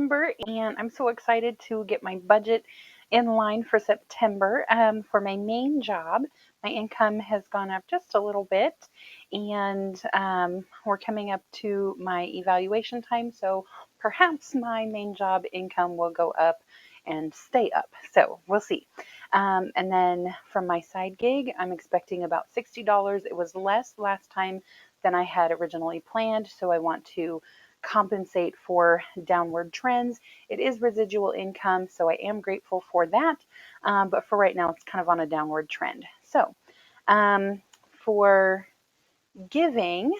September, and I'm so excited to get my budget in line for September. For my main job, my income has gone up just a little bit, and we're coming up to my evaluation time, so perhaps my main job income will go up and stay up. So we'll see. And then from my side gig, I'm expecting about $60. It was less last time than I had originally planned, so I want to compensate for downward trends. It is residual income, so I am grateful for that. But for right now, it's kind of on a downward trend. So for giving,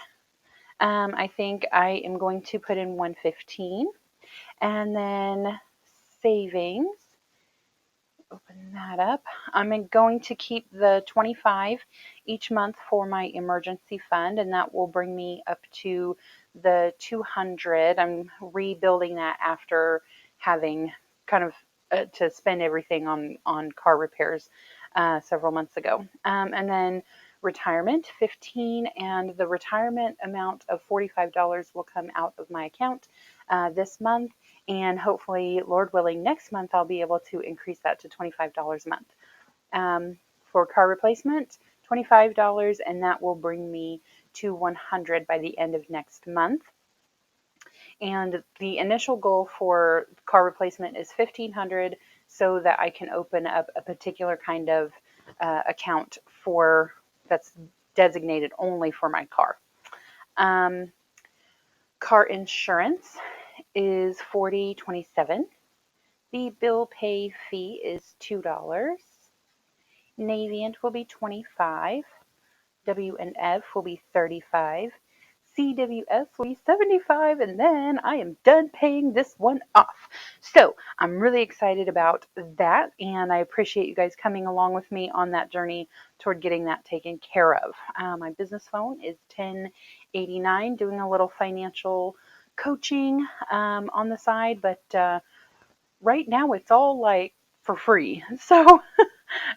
I think I am going to put in 115, and then savings. Open that up. I'm going to keep the 25 each month for my emergency fund, and that will bring me up to the 200. I'm rebuilding that after having kind of to spend everything on car repairs several months ago. And then retirement 15, and the retirement amount of $45 will come out of my account this month, and hopefully, Lord willing, next month I'll be able to increase that to $25 a month. For car replacement, $25, and that will bring me to 100 by the end of next month. And the initial goal for car replacement is 1,500, so that I can open up a particular kind of account for that's designated only for my car. Car insurance is $40.27. The bill pay fee is $2. Navient will be $25. W&F will be $35. CWS will be $75, and then I am done paying this one off. So I'm really excited about that, and I appreciate you guys coming along with me on that journey toward getting that taken care of. My business phone is 1089, doing a little financial coaching on the side, but right now it's all like for free. So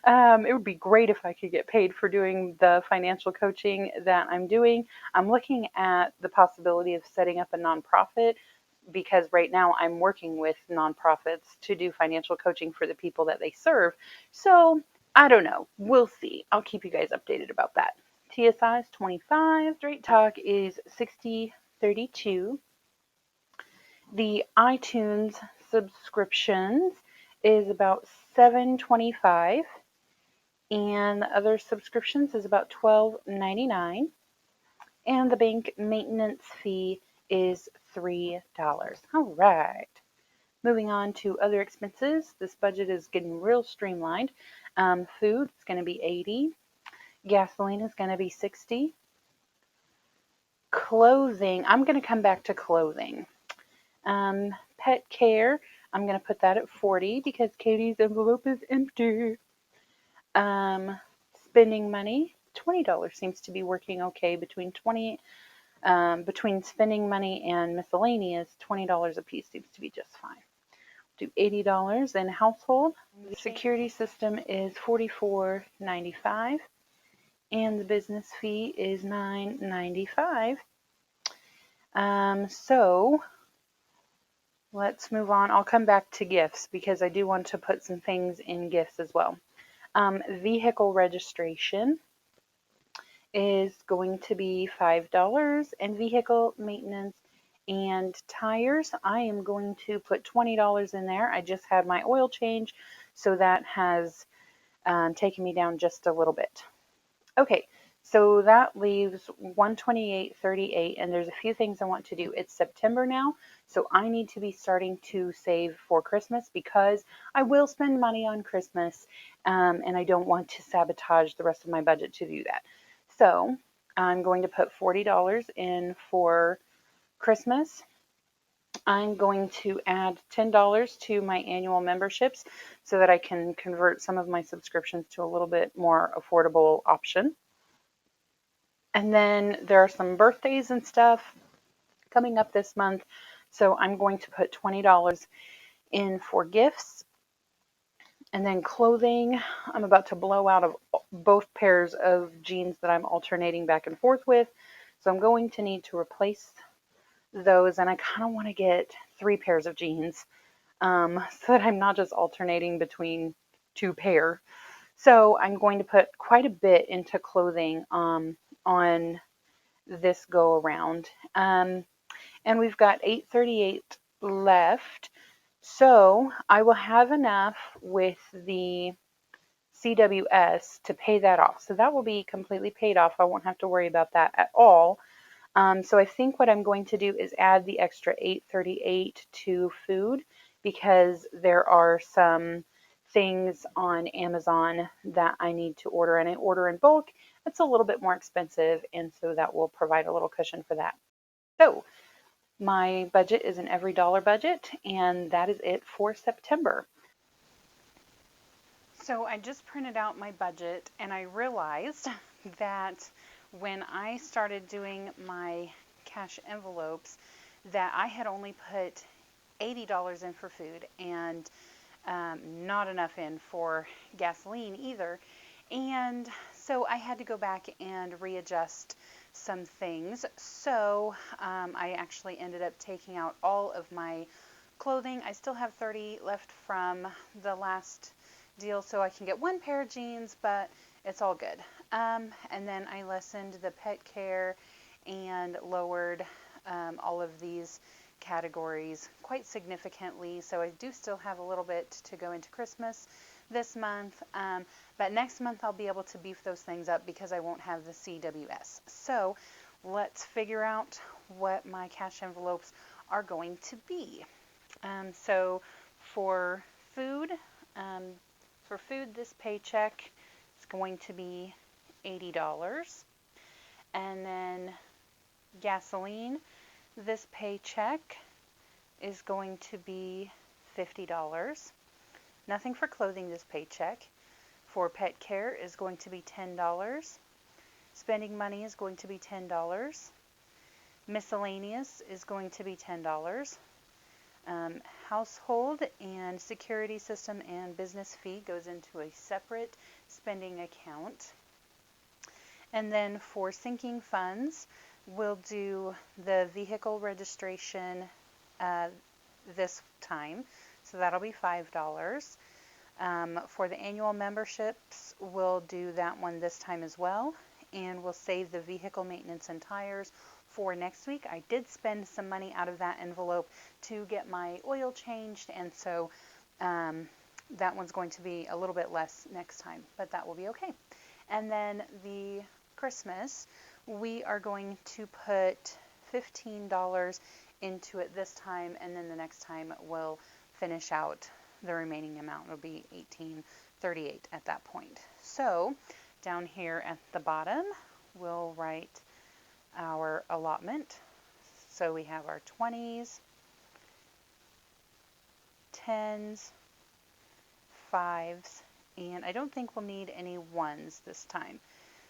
it would be great if I could get paid for doing the financial coaching that I'm doing. I'm looking at the possibility of setting up a nonprofit, because right now I'm working with nonprofits to do financial coaching for the people that they serve. So I don't know. We'll see. I'll keep you guys updated about that. TSI is 25. Straight Talk is 6032. The iTunes subscriptions is about $7.25, and the other subscriptions is about $12.99, and the bank maintenance fee is $3. All right. Moving on to other expenses. This budget is getting real streamlined. Food is going to be $80. Gasoline is going to be $60. Clothing, I'm going to come back to clothing. Pet care, I'm going to put that at $40 because Katie's envelope is empty. Spending money, $20 seems to be working okay. Between spending money and miscellaneous, $20 a piece seems to be just fine. Do $80 in household. The security system is $44.95, and the business fee is $9.95. So let's move on. I'll come back to gifts because I do want to put some things in gifts as well. Vehicle registration is going to be $5, and vehicle maintenance and tires, I am going to put $20 in there. I just had my oil change, so that has taken me down just a little bit. Okay, so that leaves $128.38, and there's a few things I want to do. It's September now, so I need to be starting to save for Christmas because I will spend money on Christmas, and I don't want to sabotage the rest of my budget to do that. So I'm going to put $40 in for Christmas. I'm going to add $10 to my annual memberships so that I can convert some of my subscriptions to a little bit more affordable option. And then there are some birthdays and stuff coming up this month, so I'm going to put $20 in for gifts. And then clothing, I'm about to blow out of both pairs of jeans that I'm alternating back and forth with, so I'm going to need to replace those, and I kind of want to get 3 pairs of jeans, so that I'm not just alternating between 2 pair. So I'm going to put quite a bit into clothing on this go around. And we've got 838 left. So I will have enough with the CWS to pay that off. So that will be completely paid off. I won't have to worry about that at all. So I think what I'm going to do is add the extra 838 to food, because there are some things on Amazon that I need to order, and I order in bulk. It's a little bit more expensive, and so that will provide a little cushion for that. So my budget is an every dollar budget, and that is it for September. So I just printed out my budget, and I realized that when I started doing my cash envelopes, that I had only put $80 in for food, and not enough in for gasoline either. And so I had to go back and readjust some things. So I actually ended up taking out all of my clothing. I still have 30 left from the last deal, so I can get 1 pair of jeans, but it's all good. And then I lessened the pet care and lowered all of these categories quite significantly. So I do still have a little bit to go into Christmas this month, but next month I'll be able to beef those things up because I won't have the CWS. So let's figure out what my cash envelopes are going to be. So for food, this paycheck is going to be $80. And then gasoline, this paycheck is going to be $50. Nothing for clothing this paycheck. For pet care is going to be $10. Spending money is going to be $10. Miscellaneous is going to be $10. Household and security system and business fee goes into a separate spending account. And then for sinking funds, we'll do the vehicle registration this time, so that'll be $5. For the annual memberships, we'll do that one this time as well, and we'll save the vehicle maintenance and tires for next week. I did spend some money out of that envelope to get my oil changed, and so that one's going to be a little bit less next time, but that will be okay. And then the Christmas, we are going to put $15 into it this time, and then the next time we'll finish out the remaining amount. It'll be $18.38 at that point. So down here at the bottom, we'll write our allotment. So we have our 20s, 10s, 5s, and I don't think we'll need any 1s this time.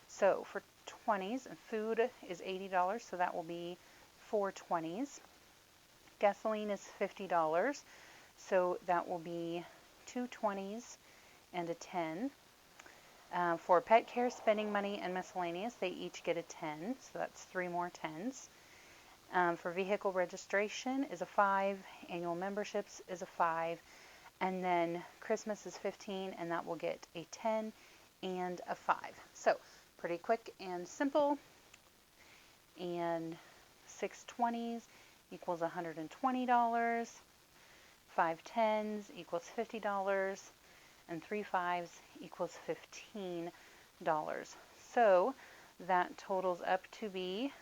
So for 20s, food is $80, so that will be 4 20s. Gasoline is $50, so that will be 2 20s and a 10. For pet care, spending money, and miscellaneous, they each get a 10, so that's 3 more 10s. For vehicle registration is a 5, annual memberships is a 5, and then Christmas is 15, and that will get a 10 and a 5. So pretty quick and simple. And 6 20s equals $120, 5 10s equals $50, and 3 5s equals $15. So that totals up to be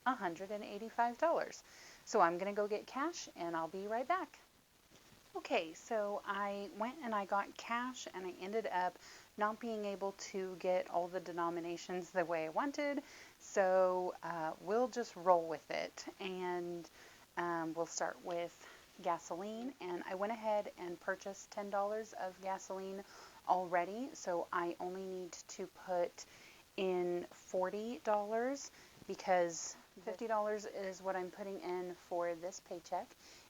$185. So I'm going to go get cash, and I'll be right back. Okay, so I went and I got cash, and I ended up not being able to get all the denominations the way I wanted, so we'll just roll with it, and we'll start with gasoline. And I went ahead and purchased $10 of gasoline already, so I only need to put in $40 because $50 is what I'm putting in for this paycheck,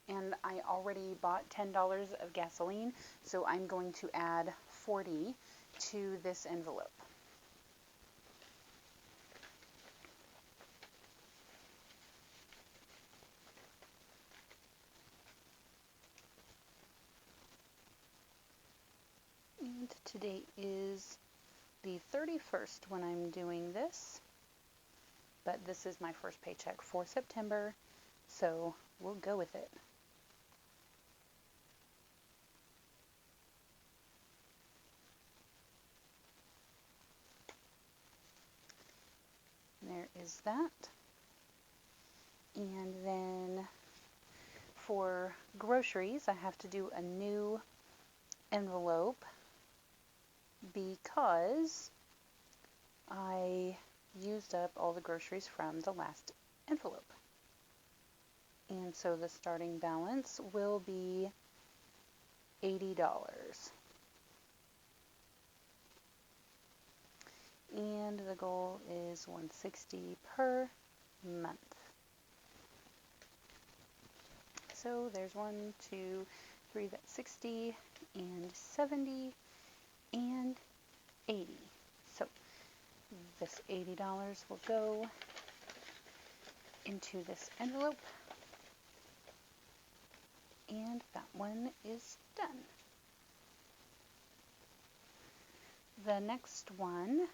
and I already bought $10 of gasoline, so I'm going to add 40 to this envelope. Today is the 31st when I'm doing this, but this is my first paycheck for September, so we'll go with it. There is that. And then for groceries, I have to do a new envelope because I used up all the groceries from the last envelope. And so the starting balance will be $80. And the goal is $160 per month. So there's 1, 2, 3, that's 60 and 70 and 80. So this $80 will go into this envelope, and that one is done. The next one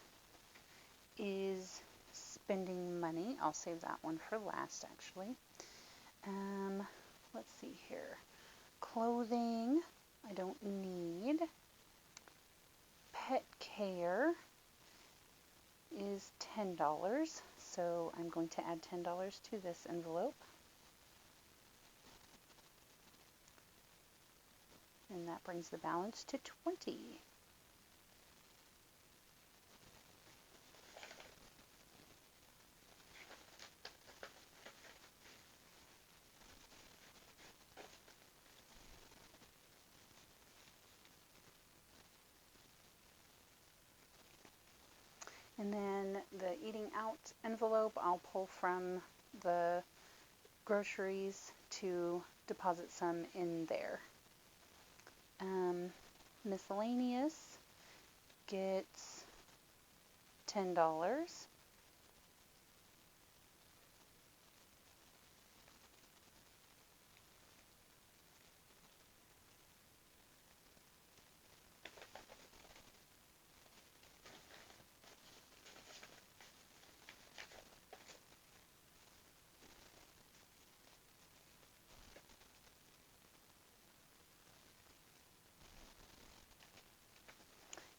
is spending money. I'll save that one for last, actually. Let's see here. Clothing, I don't need. Pet care is $10, so I'm going to add $10 to this envelope. And that brings the balance to $20. And then the eating out envelope, I'll pull from the groceries to deposit some in there. Miscellaneous gets $10.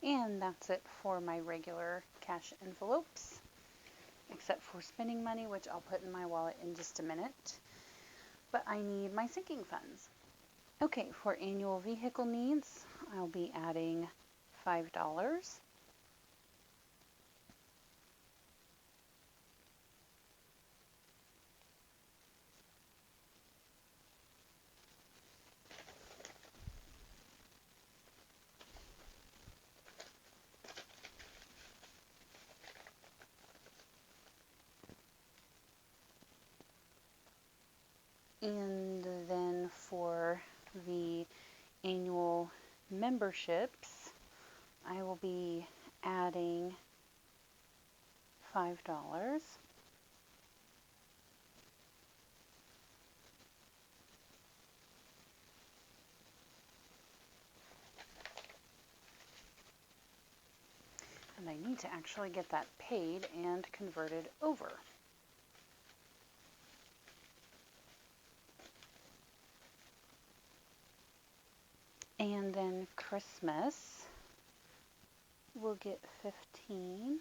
And that's it for my regular cash envelopes, except for spending money, which I'll put in my wallet in just a minute. But I need my sinking funds. Okay, for annual vehicle needs, I'll be adding $5. And then for the annual memberships, I will be adding $5. And I need to actually get that paid and converted over. And then Christmas, we'll get 15.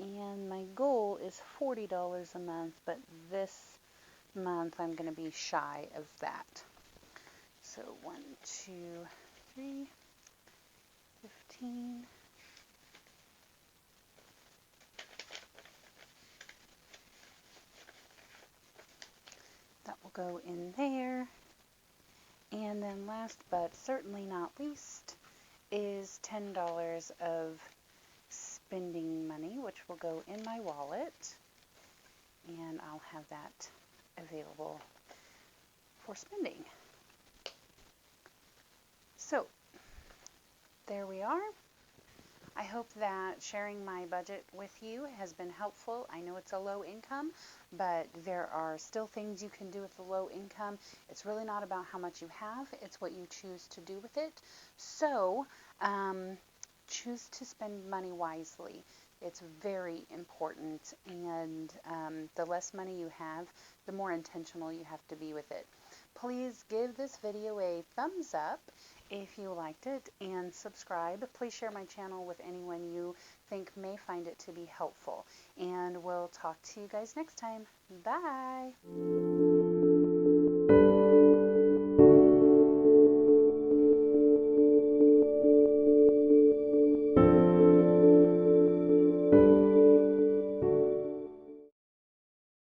And my goal is $40 a month, but this month I'm going to be shy of that. So 1, 2, 3, 15. That will go in there. And then last but certainly not least is $10 of spending money, which will go in my wallet. And I'll have that available for spending. So there we are. I hope that sharing my budget with you has been helpful. I know it's a low income, but there are still things you can do with the low income. It's really not about how much you have, it's what you choose to do with it. So, choose to spend money wisely. It's very important, and the less money you have, the more intentional you have to be with it. Please give this video a thumbs up if you liked it and subscribe. Please share my channel with anyone you think may find it to be helpful. And we'll talk to you guys next time. Bye.